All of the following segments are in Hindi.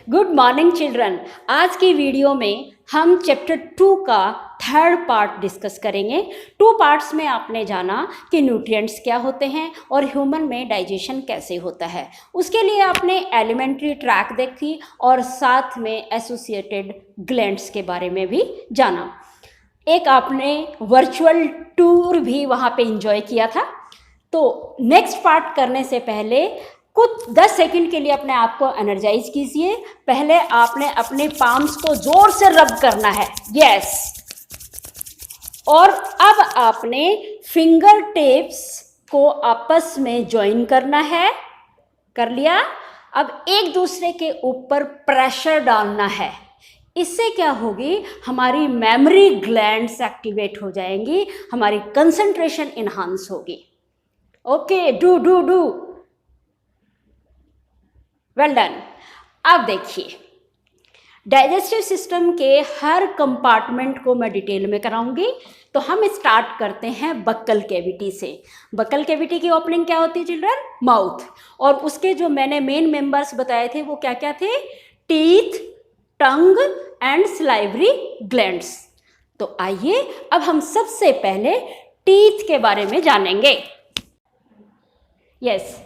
Good morning children. आज की वीडियो में हम चैप्टर 2 का थर्ड पार्ट डिस्कस करेंगे। 2 पार्ट्स में आपने जाना कि न्यूट्रिएंट्स क्या होते हैं और ह्यूमन में डाइजेशन कैसे होता है। उसके लिए आपने एलिमेंट्री ट्रैक देखी और साथ में एसोसिएटेड ग्लैंड्स के बारे में भी जाना। एक आपने वर्चुअल टूर भी वहाँ पे एंजॉय किया था। तो नेक्स्ट पार्ट करने से पहले कुछ 10 सेकंड के लिए अपने आप को एनर्जाइज कीजिए। पहले आपने अपने पाम्स को जोर से रब करना है, यस। और अब आपने फिंगर टिप्स को आपस में ज्वाइन करना है, कर लिया। अब एक दूसरे के ऊपर प्रेशर डालना है। इससे क्या होगी, हमारी मेमोरी ग्लैंड्स एक्टिवेट हो जाएंगी, हमारी कंसंट्रेशन इन्हांस होगी। Okay, do well done. अब देखिए, डाइजेस्टिव सिस्टम के हर कंपार्टमेंट को मैं डिटेल में कराऊंगी। तो हम स्टार्ट करते हैं बक्कल कैविटी से। बक्कल कैविटी की ओपनिंग क्या होती है चिल्ड्रन? माउथ। और उसके जो मैंने मेन मेंबर्स बताए थे वो क्या क्या थे? Teeth, tongue and salivary glands. तो आइए अब हम सबसे पहले टीथ के बारे में जानेंगे। यस,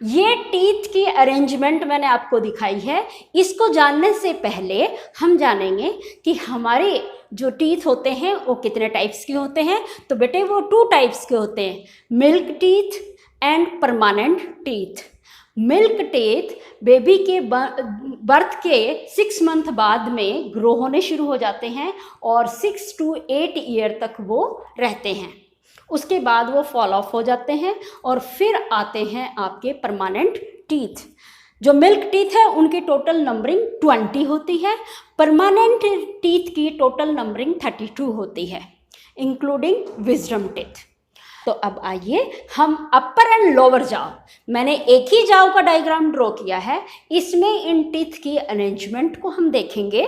ये टीथ की अरेंजमेंट मैंने आपको दिखाई है। इसको जानने से पहले हम जानेंगे कि हमारे जो टीथ होते हैं वो कितने टाइप्स के होते हैं। तो बेटे वो 2 टाइप्स के होते हैं, milk teeth and permanent teeth. Milk teeth baby के बर्थ के 6 मंथ बाद में ग्रो होने शुरू हो जाते हैं और 6 to 8 ईयर तक वो रहते हैं। उसके बाद वो फॉल ऑफ हो जाते हैं और फिर आते हैं आपके परमानेंट टीथ। जो मिल्क टीथ है उनकी टोटल नंबरिंग 20 होती है। परमानेंट टीथ की टोटल नंबरिंग 32 होती है, इंक्लूडिंग विजडम टीथ। तो अब आइए हम अपर एंड लोअर जाव, मैंने एक ही जाव का डायग्राम ड्रॉ किया है, इसमें इन टीथ की अरेंजमेंट को हम देखेंगे।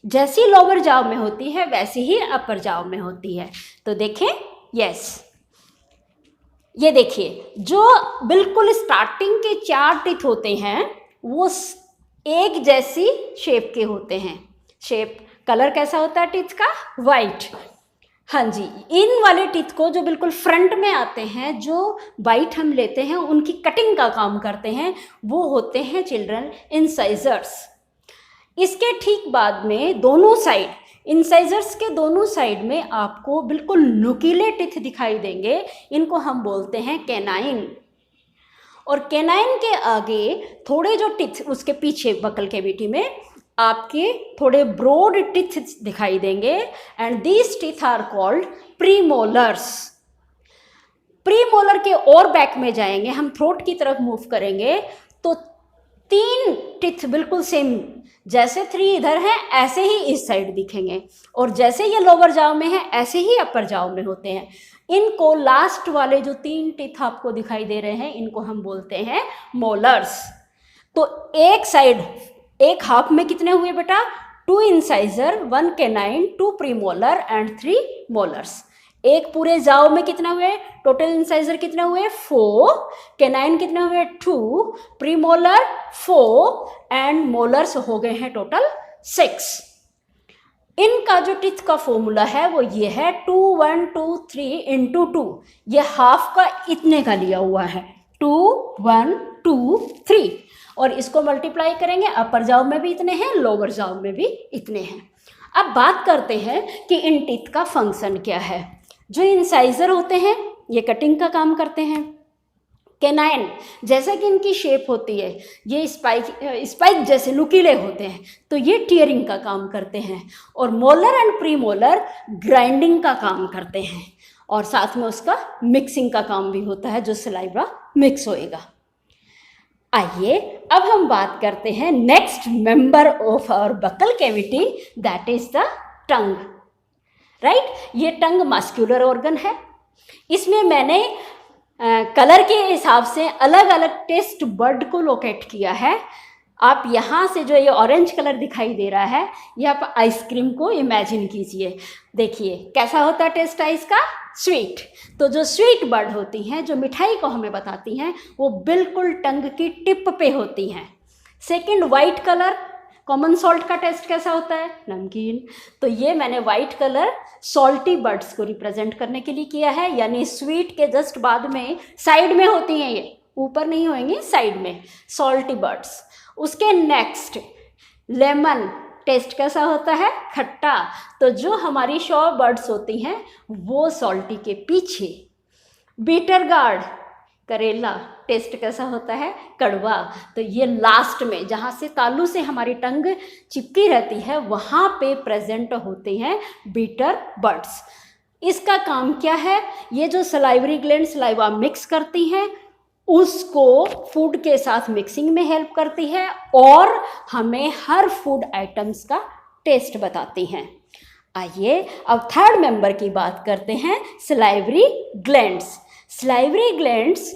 जैसी लोअर जाव में होती है वैसी ही अपर जाव में होती है। तो देखें, यस, ये देखिए, जो बिल्कुल स्टार्टिंग के 4 टीथ होते हैं वो एक जैसी शेप के होते हैं। शेप, कलर कैसा होता है टीथ का? वाइट। हाँ जी, इन वाले टीथ को जो बिल्कुल फ्रंट में आते हैं, जो बाइट हम लेते हैं, उनकी कटिंग का काम करते हैं, वो होते हैं चिल्ड्रन इंसाइजर्स। इसके ठीक बाद में दोनों साइड, इंसाइजर्स के दोनों साइड में आपको बिल्कुल नुकीले टीथ दिखाई देंगे। इनको हम बोलते हैं कैनाइन। और कैनाइन के आगे थोड़े जो टीथ, उसके पीछे बकल कैविटी में आपके थोड़े ब्रॉड टीथ दिखाई देंगे and these teeth are called premolars. Premolar के और बैक में जाएंगे, हम थ्रोट की तरफ मूव करेंगे तो 3 टीथ बिल्कुल सेम, जैसे 3 इधर हैं ऐसे ही इस साइड दिखेंगे, और जैसे ये लोअर जाव में है ऐसे ही अपर जाव में होते हैं। इनको लास्ट वाले जो 3 टीथ आपको दिखाई दे रहे हैं, इनको हम बोलते हैं मोलर्स। तो एक साइड, एक हाफ में कितने हुए बेटा? 2 incisor, 1 canine, 2 premolar and 3 molars. एक पूरे जाव में कितना हुए? टोटल इंसाइजर कितने हुए? 4, कैनाइन कितने हुए? 2, प्रीमोलर 4 एंड मोलर्स हो गए हैं टोटल 6। इनका जो टीथ का फॉर्मूला है वो ये है 2 1 2 3 into 2। ये हाफ का इतने का लिया हुआ है, 2 1 2 3, और इसको मल्टीप्लाई करेंगे, अपर जाव में भी इतने हैं, लोअर जाव में भी इतने हैं। अब बात करते हैं कि इन टीथ का फंक्शन क्या है। जो इंसाइजर होते हैं ये कटिंग का काम करते हैं। कैनाइन, जैसा कि इनकी शेप होती है, ये स्पाइक जैसे नुकीले होते हैं, तो ये टीयरिंग का काम करते हैं। और मोलर एंड प्रीमोलर ग्राइंडिंग का काम करते हैं, और साथ में उसका मिक्सिंग का काम भी होता है, जो सलाइवा मिक्स होएगा। आइए अब हम बात करते हैं next member of our buccal cavity, that is the tongue. Right, ये टंग मस्क्यूलर ऑर्गन है। इसमें मैंने कलर के हिसाब से अलग अलग टेस्ट बड को लोकेट किया है। आप यहाँ से जो ये ऑरेंज कलर दिखाई दे रहा है, ये आप आइसक्रीम को इमेजिन कीजिए। देखिए कैसा होता है टेस्ट आइस का? स्वीट। तो जो स्वीट बर्ड होती हैं, जो मिठाई को हमें बताती हैं, वो बिल्कुल टंग की टिप पे होती हैं। Second, white colour common salt का टेस्ट कैसा होता है? नमकीन। तो ये मैंने वाइट कलर सॉल्टी बर्ड्स को रिप्रेजेंट करने के लिए किया है, यानी स्वीट के जस्ट बाद में साइड में होती हैं, ये ऊपर नहीं होंगी, साइड में सॉल्टी बर्ड्स। उसके नेक्स्ट लेमन टेस्ट कैसा होता है? खट्टा। तो जो हमारी शॉ बर्ड्स होती हैं वो सॉल्टी के पीछे। बीटर गार्ड करेला टेस्ट कैसा होता है? कड़वा। तो ये लास्ट में जहाँ से तालू से हमारी टंग चिपकी रहती है वहाँ पे प्रेजेंट होते हैं बीटर बर्ड्स। इसका काम क्या है? ये जो सलाइवरी ग्लैंड सलाइवा मिक्स करती हैं उसको फूड के साथ मिक्सिंग में हेल्प करती है और हमें हर फूड आइटम्स का टेस्ट बताती हैं। आइए अब थर्ड मेंबर की बात करते हैं, salivary glands. Salivary glands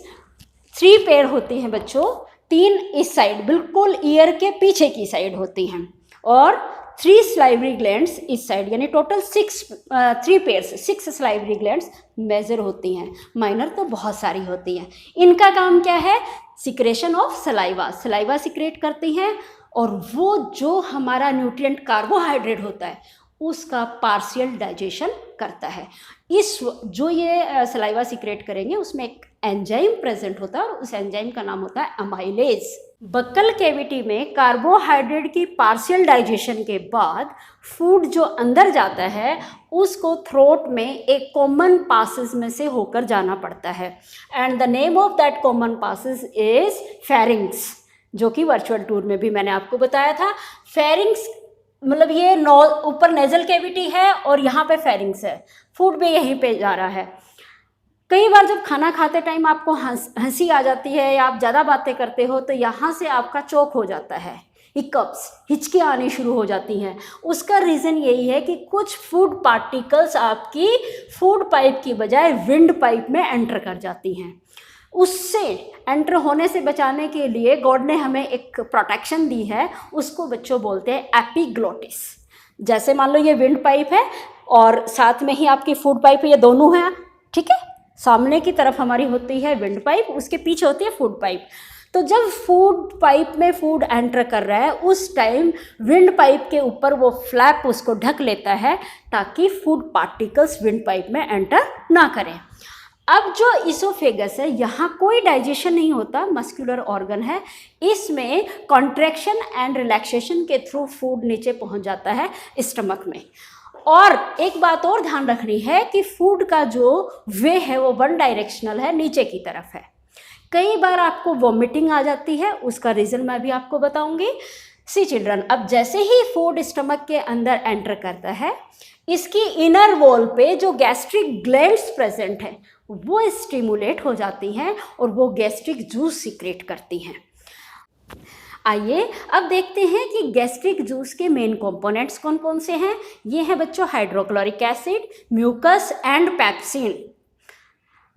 3 pair होती हैं बच्चों, 3 इस साइड बिल्कुल ईयर के पीछे की साइड होती हैं और 3 सलाइवरी ग्लैंड्स इस साइड, यानी total 3 pairs 6 salivary glands major होती हैं। माइनर तो बहुत सारी होती हैं। इनका काम क्या है? Secretion of saliva, saliva secrete करती हैं और वो जो हमारा न्यूट्रिएंट कार्बोहाइड्रेट होता है उसका पार्शियल डाइजेशन करता है। इस जो ये सलाइवा सिक्रेट करेंगे उसमें एक एंजाइम प्रेजेंट होता है और उस एंजाइम का नाम होता है अमाइलेज। बक्कल कैविटी में कार्बोहाइड्रेट की पार्शियल डाइजेशन के बाद फूड जो अंदर जाता है उसको थ्रोट में एक कॉमन पासेस में से होकर जाना पड़ता है and the name of that common passes is pharynx, जो कि वर्चुअल टूर में भी मैंने आपको बताया था। फेरिंग्स मतलब ये ऊपर नेजल कैविटी है और यहाँ पे फेरिंग्स है, फूड भी यहीं पे जा रहा है। कई बार जब खाना खाते टाइम आपको हंसी आ जाती है या आप ज़्यादा बातें करते हो तो यहाँ से आपका चोक हो जाता है, हिकअप्स, हिचकियाँ आनी शुरू हो जाती हैं। उसका रीज़न यही है कि कुछ फूड पार्टिकल्स आपकी फूड पाइप की बजाय विंड पाइप में एंटर कर जाती हैं। उससे एंटर होने से बचाने के लिए गॉड ने हमें एक प्रोटेक्शन दी है, उसको बच्चों बोलते हैं एपिग्लोटिस। जैसे मान लो ये विंड पाइप है और साथ में ही आपकी फूड पाइप है, ये दोनों हैं, ठीक है। सामने की तरफ हमारी होती है विंड पाइप, उसके पीछे होती है फूड पाइप। तो जब फूड पाइप में फूड एंटर कर रहा है उस टाइम विंड पाइप के ऊपर वो फ्लैप उसको ढक लेता है ताकि फूड पार्टिकल्स विंड पाइप में एंटर ना करें। अब जो इसोफेगस है यहाँ कोई डाइजेशन नहीं होता, मस्कुलर ऑर्गन है, इसमें कॉन्ट्रैक्शन एंड रिलैक्सेशन के थ्रू फूड नीचे पहुँच जाता है स्टमक में। और एक बात और ध्यान रखनी है कि फूड का जो वे है वो 1 डायरेक्शनल है, नीचे की तरफ है। कई बार आपको वॉमिटिंग आ जाती है, उसका रीज़न मैं भी आपको बताऊंगी। सी चिल्ड्रन, अब जैसे ही फूड स्टमक के अंदर एंटर करता है इसकी इनर वॉल पे जो गैस्ट्रिक ग्लैंड्स प्रेजेंट हैं वो स्टिमुलेट हो जाती हैं और वो गैस्ट्रिक जूस सीक्रेट करती हैं। आइए अब देखते हैं कि गैस्ट्रिक जूस के मेन कंपोनेंट्स कौन कौन से हैं। ये हैं बच्चों hydrochloric acid, mucus and pepsin.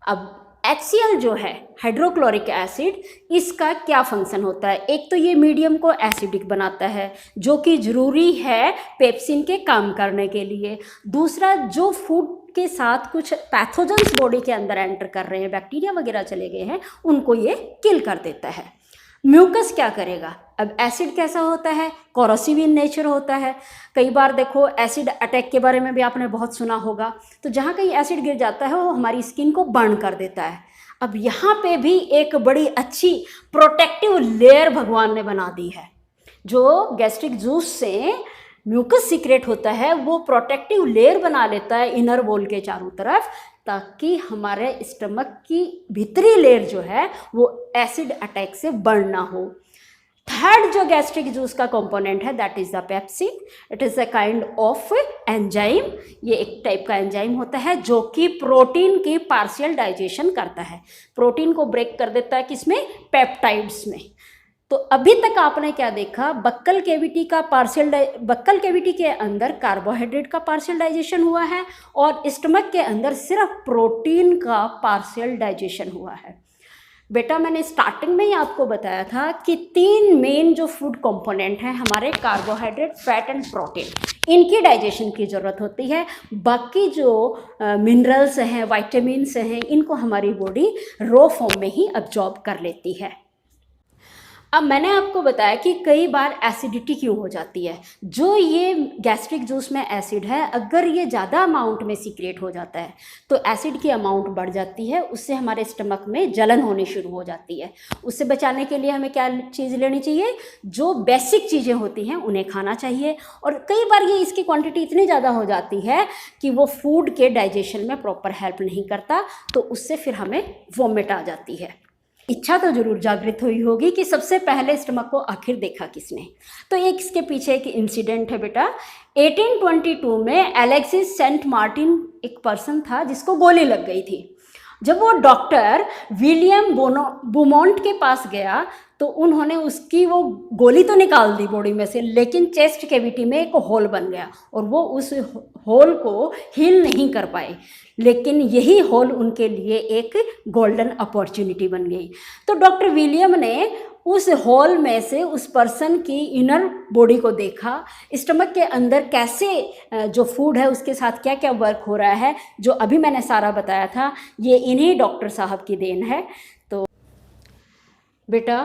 अब HCl जो है हाइड्रोक्लोरिक एसिड, इसका क्या फंक्शन होता है? एक तो ये मीडियम को एसिडिक बनाता है जो कि ज़रूरी है पेप्सिन के काम करने के लिए। दूसरा, जो फूड के साथ कुछ पैथोजेंस बॉडी के अंदर एंटर कर रहे हैं, बैक्टीरिया वगैरह चले गए हैं, उनको ये किल कर देता है। म्यूकस क्या करेगा? अब एसिड कैसा होता है? कोरोसिव इन नेचर होता है। कई बार देखो एसिड अटैक के बारे में भी आपने बहुत सुना होगा। तो जहाँ कहीं एसिड गिर जाता है वो हमारी स्किन को बर्न कर देता है। अब यहाँ पे भी एक बड़ी अच्छी प्रोटेक्टिव लेयर भगवान ने बना दी है। जो गैस्ट्रिक जूस से म्यूकस सीक्रेट होता है वो प्रोटेक्टिव लेयर बना लेता है इनर वॉल के चारों तरफ, ताकि हमारे स्टमक की भीतरी लेयर जो है वो एसिड अटैक से बर्न ना हो। थर्ड जो गैस्ट्रिक जूस का कंपोनेंट है that is the pepsin. It is a kind of enzyme. ये एक टाइप का एंजाइम होता है जो कि प्रोटीन की पार्शियल डाइजेशन करता है, प्रोटीन को ब्रेक कर देता है किसमें? पेप्टाइड्स में। तो अभी तक आपने क्या देखा? बक्कल कैविटी के अंदर कार्बोहाइड्रेट का पार्शियल डाइजेशन हुआ है और स्टमक के अंदर सिर्फ प्रोटीन का पार्शियल डाइजेशन हुआ है। बेटा मैंने स्टार्टिंग में ही आपको बताया था कि 3 मेन जो फूड कंपोनेंट हैं हमारे, कार्बोहाइड्रेट, फैट एंड प्रोटीन, इनकी डाइजेशन की ज़रूरत होती है। बाकी जो मिनरल्स हैं, वाइटामिन्स हैं, इनको हमारी बॉडी रॉ फॉर्म में ही अब्जॉर्ब कर लेती है। अब मैंने आपको बताया कि कई बार एसिडिटी क्यों हो जाती है। जो ये गैस्ट्रिक जूस में एसिड है, अगर ये ज़्यादा अमाउंट में सीक्रेट हो जाता है तो एसिड की अमाउंट बढ़ जाती है, उससे हमारे स्टमक में जलन होनी शुरू हो जाती है। उससे बचाने के लिए हमें क्या चीज़ लेनी चाहिए, जो बेसिक चीज़ें होती हैं उन्हें खाना चाहिए। और कई बार ये इसकी क्वांटिटी इतनी ज़्यादा हो जाती है कि वो फूड के डाइजेशन में प्रॉपर हेल्प नहीं करता, तो उससे फिर हमें वॉमिट आ जाती है। इच्छा तो जरूर जागृत हुई होगी कि सबसे पहले स्टमक को आखिर देखा किसने। तो एक इसके पीछे एक इंसिडेंट है बेटा। 1822 में एलेक्सिस सेंट मार्टिन एक पर्सन था जिसको गोली लग गई थी। जब वो डॉक्टर विलियम बुमोंट के पास गया तो उन्होंने उसकी वो गोली तो निकाल दी बॉडी में से, लेकिन चेस्ट कैविटी में एक होल बन गया और वो उस होल को हील नहीं कर पाए। लेकिन यही होल उनके लिए एक गोल्डन अपॉर्चुनिटी बन गई। तो डॉक्टर विलियम ने उस हॉल में से उस पर्सन की इनर बॉडी को देखा, स्टमक के अंदर कैसे जो फूड है उसके साथ क्या क्या वर्क हो रहा है, जो अभी मैंने सारा बताया था, ये इन्हीं डॉक्टर साहब की देन है। तो बेटा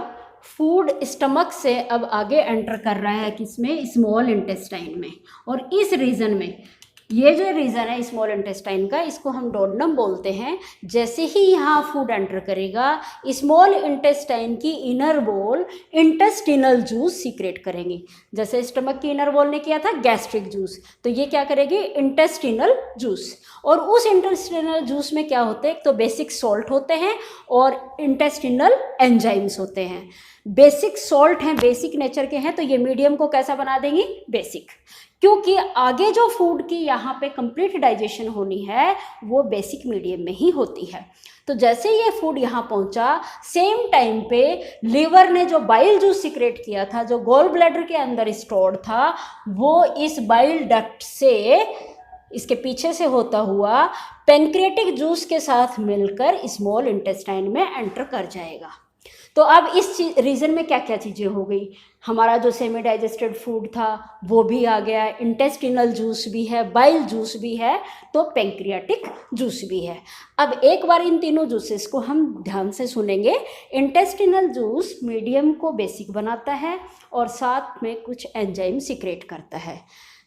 फूड स्टमक से अब आगे एंटर कर रहा है किसमें, स्मॉल इंटेस्टाइन में। और इस रीजन में, ये जो रीजन है स्मॉल इंटेस्टाइन का, इसको हम डोडेनम बोलते हैं। जैसे ही यहाँ फूड एंटर करेगा, स्मॉल इंटेस्टाइन की inner wall intestinal juice secrete करेंगी। जैसे स्टमक की इनर वॉल ने किया था गैस्ट्रिक जूस, तो ये क्या करेगी, इंटेस्टिनल जूस। और उस इंटेस्टिनल जूस में क्या होते हैं, तो बेसिक सॉल्ट होते हैं और इंटेस्टिनल एंजाइम्स होते हैं। बेसिक सॉल्ट हैं, बेसिक नेचर के हैं, तो ये मीडियम को कैसा बना देंगी, बेसिक। क्योंकि आगे जो फूड की यहाँ पे कंप्लीट डाइजेशन होनी है वो बेसिक मीडियम में ही होती है। तो जैसे ये फूड यहाँ पहुँचा, सेम टाइम पे लिवर ने जो बाइल जूस सिक्रेट किया था, जो गॉल ब्लैडर के अंदर स्टोर्ड था, वो इस बाइल डक्ट से, इसके पीछे से होता हुआ पेनक्रियाटिक जूस के साथ मिलकर स्मॉल इंटेस्टाइन में एंटर कर जाएगा। तो अब इस रीजन में क्या क्या चीज़ें हो गई, हमारा जो सेमी डाइजेस्टेड फूड था वो भी आ गया, इंटेस्टिनल जूस भी है, बाइल जूस भी है, तो पेंक्रियाटिक जूस भी है। अब एक बार इन तीनों जूसेस को हम ध्यान से सुनेंगे। इंटेस्टिनल जूस मीडियम को बेसिक बनाता है और साथ में कुछ एंजाइम सिक्रेट करता है।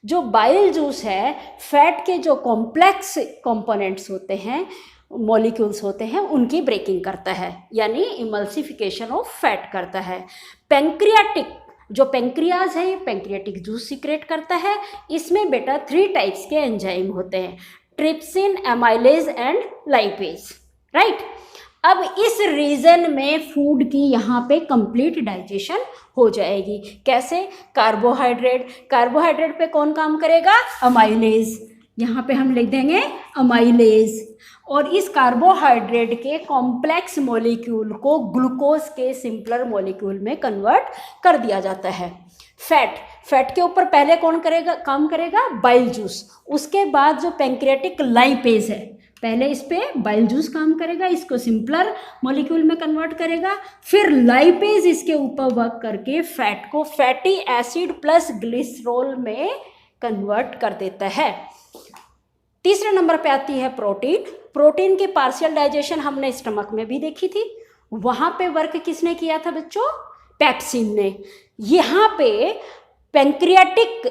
जो बाइल जूस है, फैट के जो कॉम्प्लेक्स कंपोनेंट्स होते हैं, मॉलिक्यूल्स होते हैं, उनकी ब्रेकिंग करता है, यानी इमल्सिफिकेशन ऑफ फैट करता है। पेंक्रियाटिक, जो पेंक्रियाज है, ये पेंक्रियाटिक जूस सीक्रेट करता है। इसमें बेटा 3 टाइप्स के एंजाइम होते हैं, trypsin, amylase and lipase, right. अब इस रीजन में फूड की यहाँ पे कंप्लीट डाइजेशन हो जाएगी। कैसे, कार्बोहाइड्रेट पे कौन काम करेगा, अमाइलेज, यहाँ पे हम लिख देंगे अमाइलेज। और इस कार्बोहाइड्रेट के कॉम्प्लेक्स मॉलिक्यूल को ग्लूकोज के सिंपलर मॉलिक्यूल में कन्वर्ट कर दिया जाता है। फैट के ऊपर पहले कौन करेगा, काम करेगा, बाइल जूस। उसके बाद जो पेंक्रियाटिक लाइपेज है, पहले इस पे बाइल जूस काम करेगा, इसको सिंपलर मॉलिक्यूल में कन्वर्ट करेगा, फिर लाइपेज इसके ऊपर वर्क करके फैट को फैटी एसिड प्लस ग्लिसरॉल में कन्वर्ट कर देता है। तीसरे नंबर पे आती है प्रोटीन की पार्शियल डाइजेशन हमने स्टमक में भी देखी थी। वहाँ पे वर्क किसने किया था बच्चों, पेप्सिन ने। यहाँ पे पेंक्रियाटिक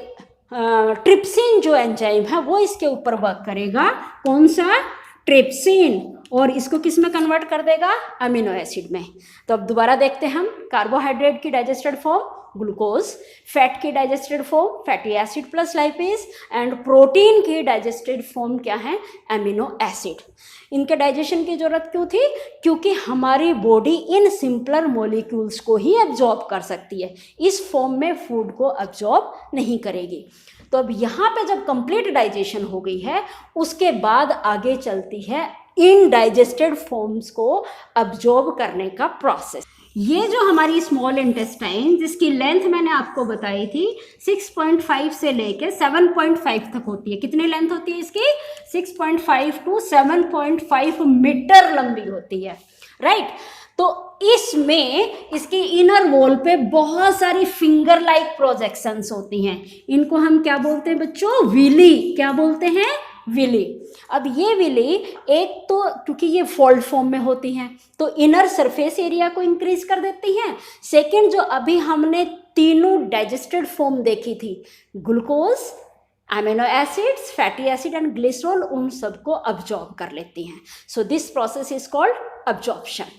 ट्रिप्सिन जो एंजाइम है वो इसके ऊपर वर्क करेगा, कौन सा, ट्रिप्सिन, और इसको किस में कन्वर्ट कर देगा, अमीनो एसिड में। तो अब दोबारा देखते हैं हम, कार्बोहाइड्रेट की डाइजेस्टेड फॉर्म ग्लूकोज, फैट की digested form fatty acid plus lipase, and protein की डाइजेस्टेड फॉर्म क्या है, एमिनो एसिड। इनके डाइजेशन की जरूरत क्यों थी, क्योंकि हमारी बॉडी इन सिंपलर मॉलिक्यूल्स को ही एब्जॉर्ब कर सकती है, इस फॉर्म में फूड को एब्जॉर्ब नहीं करेगी। तो अब यहाँ पे जब कंप्लीट डाइजेशन हो गई है, उसके बाद आगे चलती है इनडाइजेस्टेड फॉर्म्स को एब्जॉर्ब करने का प्रोसेस। ये जो हमारी स्मॉल इंटेस्टाइन, जिसकी लेंथ मैंने आपको बताई थी 6.5 से लेके 7.5 तक होती है। कितनी लेंथ होती है इसकी, 6.5 टू 7.5 मीटर लंबी होती है, राइट। तो इसमें इसके इनर वॉल पे बहुत सारी फिंगर लाइक प्रोजेक्शंस होती हैं। इनको हम क्या बोलते हैं बच्चों, विली, क्या बोलते हैं, विली। अब ये विली एक तो क्योंकि ये फोल्ड फॉर्म में होती हैं तो इनर सरफेस एरिया को इंक्रीज कर देती हैं। सेकेंड, जो अभी हमने तीनों डाइजेस्टेड फॉर्म देखी थी, glucose, amino acids, fatty acid and glycerol, उन सबको अब्जॉर्ब कर लेती हैं। So this process is called absorption.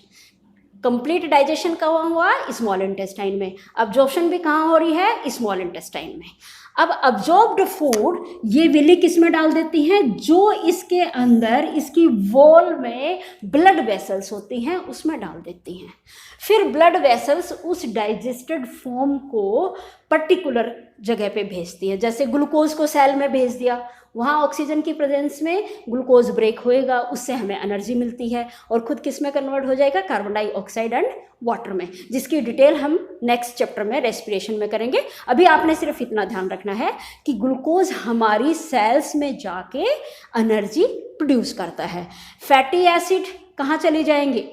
Complete digestion कहाँ हुआ? स्मॉल इंटेस्टाइन में। अब्जॉर्प्शन भी कहाँ हो रही है? स्मॉल इंटेस्टाइन में। अब अब्जॉर्ब्ड फूड ये विली किस में डाल देती हैं? जो इसके अंदर इसकी वॉल में ब्लड वेसल्स होती हैं उसमें डाल देती हैं। फिर ब्लड वेसल्स उस डाइजेस्टेड फॉर्म को पर्टिकुलर जगह पे भेजती है। जैसे ग्लूकोज को सेल में भेज दिया, वहाँ ऑक्सीजन की प्रेजेंस में ग्लूकोज ब्रेक होएगा, उससे हमें एनर्जी मिलती है और खुद किस में कन्वर्ट हो जाएगा? कार्बन डाइऑक्साइड एंड वाटर में, जिसकी डिटेल हम नेक्स्ट चैप्टर में रेस्पिरेशन में करेंगे। अभी आपने सिर्फ इतना ध्यान रखना है कि ग्लूकोज हमारी सेल्स में जाके एनर्जी प्रोड्यूस करता है। फैटी एसिड कहाँ चली जाएंगे?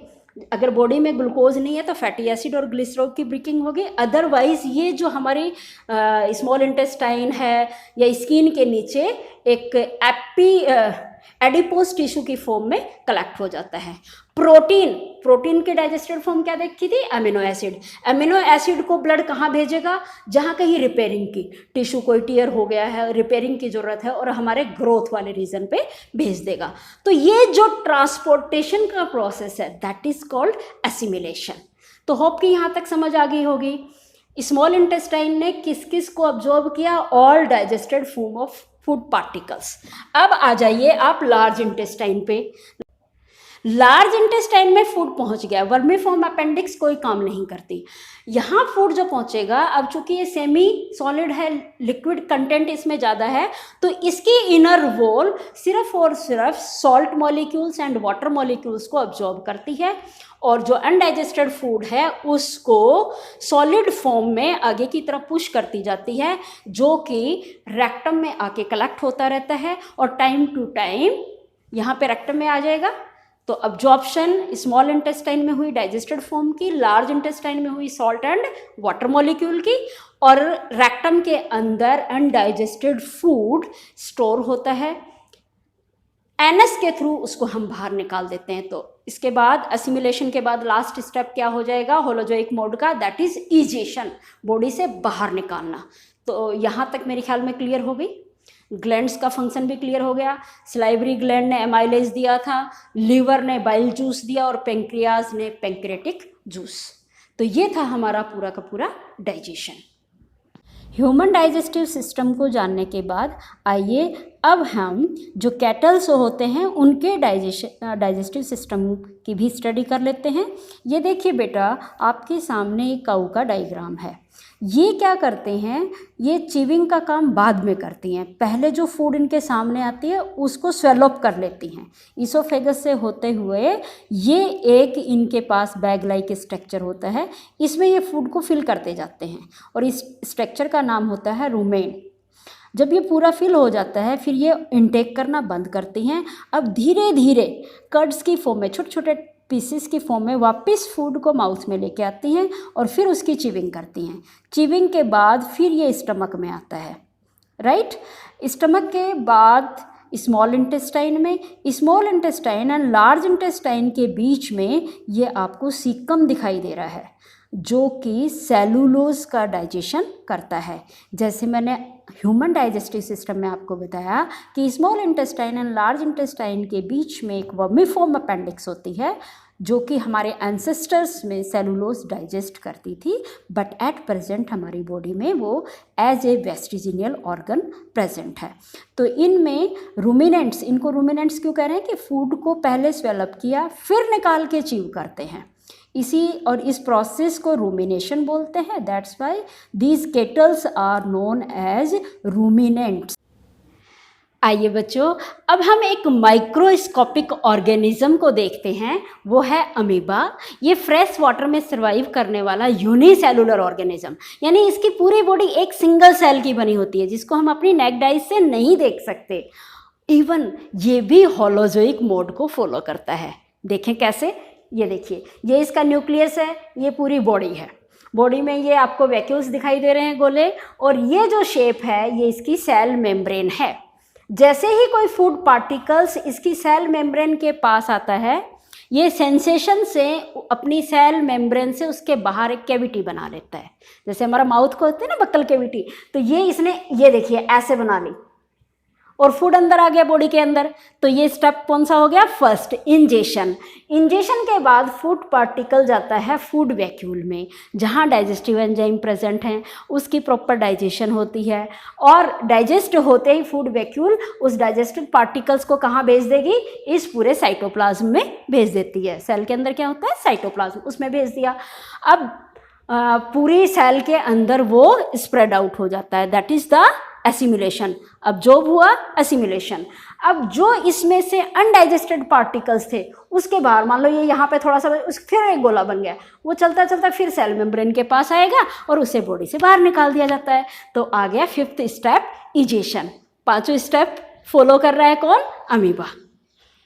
अगर बॉडी में ग्लूकोज नहीं है तो फैटी एसिड और ग्लिसरॉल की ब्रेकिंग होगी। अदरवाइज ये जो हमारी स्मॉल इंटेस्टाइन है या स्किन के नीचे एक एडिपोज टिश्यू की फॉर्म में कलेक्ट हो जाता है। प्रोटीन की डाइजेस्टेड फॉर्म क्या देखी थी? Amino acid. अमीनो एसिड को ब्लड कहाँ भेजेगा? जहाँ कहीं रिपेयरिंग की, टिश्यू कोई टीयर हो गया है, रिपेयरिंग की ज़रूरत है और हमारे ग्रोथ वाले रीजन पे भेज देगा। तो ये जो ट्रांसपोर्टेशन का प्रोसेस है दैट इज कॉल्ड एसिमिलेशन। तो होप कि यहाँ तक समझ आ गई होगी। स्मॉल इंटेस्टाइन ने किस किस को अब्जॉर्ब किया? All digested form of food particles. अब आ जाइए आप लार्ज इंटेस्टाइन पे। लार्ज इंटेस्टाइन में फूड पहुंच गया, वर्मीफॉर्म अपेंडिक्स कोई काम नहीं करती। यहाँ फूड जो पहुंचेगा, अब चूंकि ये सेमी सॉलिड है, लिक्विड कंटेंट इसमें ज़्यादा है, तो इसकी इनर वॉल सिर्फ और सिर्फ salt molecules and water molecules को अब्जॉर्ब करती है और जो अनडाइजेस्टेड फूड है उसको सॉलिड फॉर्म में आगे की तरफ पुश करती जाती है, जो कि रेक्टम में आके कलेक्ट होता रहता है और टाइम टू टाइम यहाँ पे रेक्टम में आ जाएगा। तो अब्जॉर्प्शन स्मॉल इंटेस्टाइन में हुई डाइजेस्टेड फॉर्म की, लार्ज इंटेस्टाइन में हुई सॉल्ट एंड वाटर मॉलिक्यूल की, और रेक्टम के अंदर अनडाइजेस्टेड फूड स्टोर होता है। एनस के थ्रू उसको हम बाहर निकाल देते हैं। तो इसके बाद असिमिलेशन के बाद लास्ट स्टेप क्या हो जाएगा होलोजोइक मोड का? दैट इज इजेशन, बॉडी से बाहर निकालना। तो यहाँ तक मेरे ख्याल में क्लियर हो गई। ग्लैंड्स का फंक्शन भी क्लियर हो गया। सलाइवरी ग्लैंड ने एमाइलेज दिया था, लीवर ने बाइल जूस दिया और पेंक्रियाज ने पेंक्रेटिक जूस। तो ये था हमारा पूरा का पूरा डाइजेशन। ह्यूमन डाइजेस्टिव सिस्टम को जानने के बाद आइए अब हम जो कैटल्स होते हैं उनके डाइजेस्टिव सिस्टम की भी स्टडी कर लेते हैं। ये देखिए बेटा, आपके सामने एक काऊ का डायग्राम है। ये क्या करते हैं? ये च्यूइंग का काम बाद में करती हैं। पहले जो फूड इनके सामने आती है उसको स्वेलोअप कर लेती हैं। इसोफेगस से होते हुए ये एक इनके पास बैग लाइक स्ट्रक्चर होता है, इसमें ये फूड को फिल करते जाते हैं और इस स्ट्रक्चर का नाम होता है रूमेन। जब ये पूरा फिल हो जाता है फिर ये इनटेक करना बंद करती हैं। अब धीरे धीरे कर्ड्स की फॉर्म में, छोटे छोटे पीसेस की फॉर्म में वापस फूड को माउथ में लेके आती हैं और फिर उसकी च्यूइंग करती हैं। च्यूइंग के बाद फिर ये स्टमक में आता है, राइट। स्टमक के बाद स्मॉल इंटेस्टाइन में, small intestine and large intestine के बीच में ये आपको सीकम दिखाई दे रहा है जो कि सेलुलोज का डाइजेशन करता है। जैसे मैंने ह्यूमन डाइजेस्टिव सिस्टम में आपको बताया कि small intestine and large intestine के बीच में एक वर्मीफॉर्म अपेंडिक्स होती है जो कि हमारे एंसेस्टर्स में सेलुलोज डाइजेस्ट करती थी, बट एट प्रेजेंट हमारी बॉडी में वो एज ए वेस्टिजिनियल ऑर्गन प्रेजेंट है। तो इनमें रूमिनेंट्स, इनको रूमिनेंट्स क्यों कह रहे हैं कि फूड को पहले स्वेलअप किया फिर निकाल के च्यू करते हैं, इस प्रोसेस को रूमिनेशन बोलते हैं। That's why these cattles are known as ruminants. आइए बच्चों, अब हम एक माइक्रोस्कोपिक ऑर्गेनिज्म को देखते हैं, वो है अमीबा। ये फ्रेश वाटर में सर्वाइव करने वाला यूनिसेलुलर ऑर्गेनिज्म, यानी इसकी पूरी बॉडी एक सिंगल सेल की बनी होती है जिसको हम अपनी नेक्ड आइज से नहीं देख सकते। इवन ये भी होलोजोइक मोड को फॉलो करता है। देखें कैसे, ये देखिए, ये इसका न्यूक्लियस है, ये पूरी बॉडी है। बॉडी में ये आपको वैक्यूल्स दिखाई दे रहे हैं गोले, और ये जो शेप है ये इसकी सेल मेम्ब्रेन है। जैसे ही कोई फूड पार्टिकल्स इसकी सेल मेम्ब्रेन के पास आता है, ये सेंसेशन से अपनी सेल मेम्ब्रेन से उसके बाहर एक कैविटी बना लेता है। जैसे हमारा माउथ को होती है ना बक्कल कैविटी, तो ये इसने, ये देखिए ऐसे बना ली और फूड अंदर आ गया बॉडी के अंदर। तो ये स्टेप कौन सा हो गया? First, ingestion. इंजेशन के बाद फूड पार्टिकल जाता है फूड वैक्यूल में, जहाँ डाइजेस्टिव एंजाइम प्रेजेंट हैं, उसकी प्रॉपर डाइजेशन होती है और डाइजेस्ट होते ही फूड वैक्यूल उस डाइजेस्टेड पार्टिकल्स को कहाँ भेज देगी? इस पूरे साइटोप्लाज्म में भेज देती है। सेल के अंदर क्या होता है? साइटोप्लाज्म, उसमें भेज दिया। अब पूरी सेल के अंदर वो स्प्रेड आउट हो जाता है, दैट इज द एसिमिलेशन। अब जो हुआ एसिमिलेशन। अब जो इसमें से अनडाइजेस्टेड पार्टिकल्स थे उसके बाहर, मान लो ये यहाँ पे थोड़ा सा फिर एक गोला बन गया, वो चलता चलता फिर सेल मेम्ब्रेन के पास आएगा और उसे बॉडी से बाहर निकाल दिया जाता है। तो आ गया फिफ्थ स्टेप, इजेशन। पांचों स्टेप फॉलो कर रहा है कौन? अमीबा।